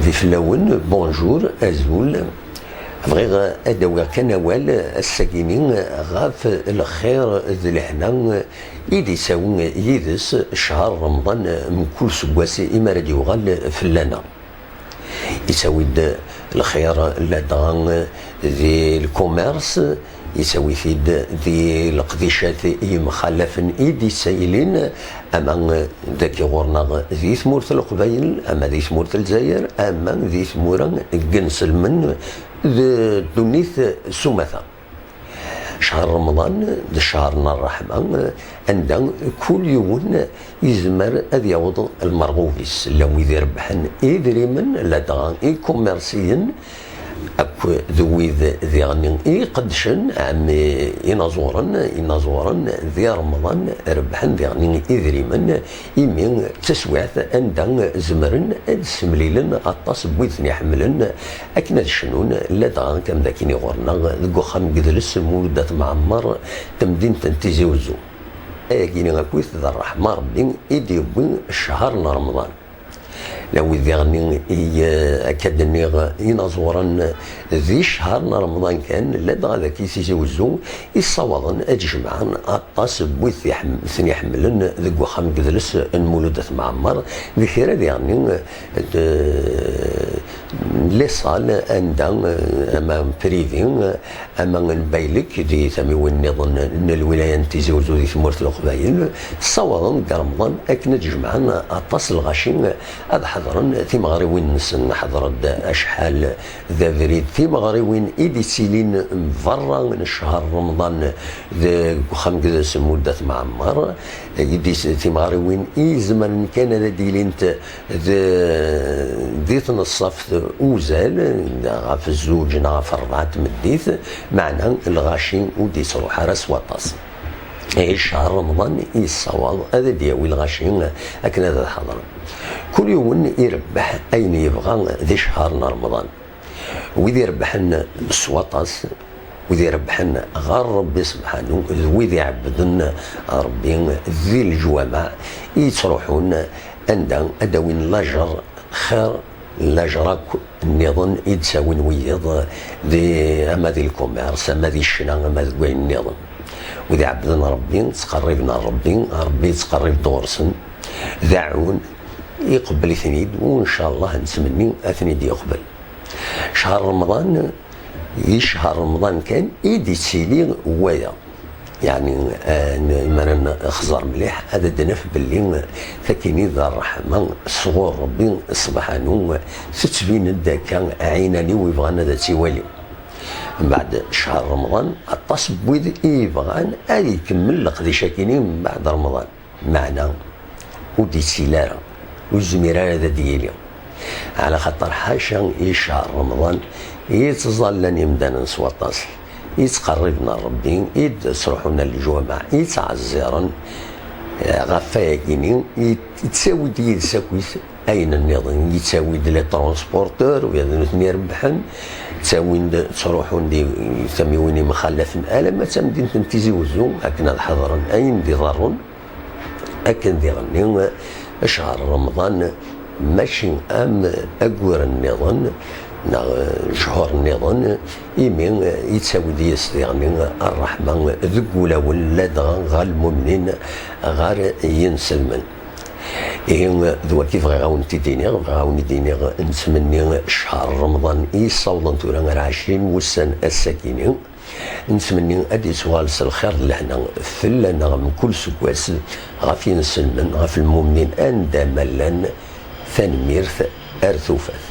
في فلاون بونجور ازول بغيغ ادوغ كنوال الساكنين غاف الخير ذي الحنا يدي ساون يدس شهر رمضان من كل سواس إما راه يوغال فلانا يساوي الخير لدغان ذي الكوميرس يساوي فيد ذي القديشات مخلفن ايدي سايلين اما ذاك غورنا ذي ثمورة القبايل اما ذي ثمورة الجزائر اما ذي ثمورة كنسل من دونيث سمثة شهر رمضان ذا شهرنا الرحمة عندنا كل يوم يزمر أذ يعوض المرغوبيس لو إذا ربحن إدريمن لدغان كوميرسيين أكو ذوي ذي غنين قدشن عم ينازورن ذي رمضان ربحن ذي غنين إدريمن يمين تسويعت عندنا زمرن سمليلن أطاس بويثني حملن أكنا شنون لدغان كم ذاكيني غورنا ذكو خام قدلس مولدات معمر تمدين تنتيزي وزو كيني غاكويث ذا الرحمة ربي يديوين شهرنا رمضان لو ذي غني أكادني ينازورن ذي شهر رمضان كان لدغا ذاك يسيزوزو يصوضن أجمعان أطاس بويث ثني يحملن ذك وخام قدلس المولودات معمر ذي خير ذي غني لي صال عندها أما بريفين أما نبايلك ذي ثميوين نظن أن الولاية تيزوزو ذي ثمورة القبايل صوضن رمضان أكن جمعان أطاس الغاشين هذا حضرن في مغربين نسن حضرت أشحال ذا فريد في مغربين إيدي سيلين برا من شهر رمضان ذا خم كذا سمودات معمر إيدي في مغربين إي زمن كان ذا ديلينت ذي تنصف أوزال غاف الزوج غاف أربعة مديث معنا الغاشين ودي صروح راس وطاس شهر رمضان يصواب هذا دياوي الغاشين لكن هذا الحضر كل يوم يربح أين يبغى ذي شهرنا رمضان وإذا يربحن سواطاس وإذا يربحن غير ربي سبحانه وإذا يعبدن ربي ذي الجوامع يتروحون عند أدوين لاجر خير لاجراك النظام يتساوين ويض ذي أما ذي الكوميرس أما ذي الشنا أما ذي النظام وإذا عبدنا ربي تقربنا ربي تقرب دورسن ذاعون يقبل ثنيد وإن شاء الله نسمني أثنيد يقبل شهر رمضان شهر رمضان كان إيدي تسيلي ويا يعني مرنا خزر مليح هذا دنف باللي ثكيني ذا الرحمة صغور ربي سبحانه تتبين الدكا عيناني ويبغانا ذا تيوالي من بعد شهر رمضان الطاس بويد يبغان يكمل لقدي شاكيني من بعد رمضان معنا ودي سيلارة والزميرة هذا ديالي على خاطر حاشا شهر رمضان يتظلني مدانا نسواطاس يتقربنا ربي يتسرحونا للجوامع يتعزرن غفايقيني يتساوي ديال ساكويس أين النظام يتساوي لي ترونسبورتور ويذنو يربحن تساوين تروحون دي يسميوني مخلفين ألم تمدين تنتيزي وزو أكن الحضرن أين دي ضرون أكن دي غني شهر رمضان ماشي أم أقور النظام شهور النظام يمين يتساوي ديس يعني الرحمة ذقولا ولاد غير المؤمنين غير ينسلمن ذو كيف غاون تيديني غاون ديني نتمني شهر رمضان يصوضن تورا 20 وسن الساكنين نتمني ادي سوال الخير لهنا فلنا من كل سكواس غافين السلمن غاف المؤمنين اندى ملان ثنميرث ارثوفات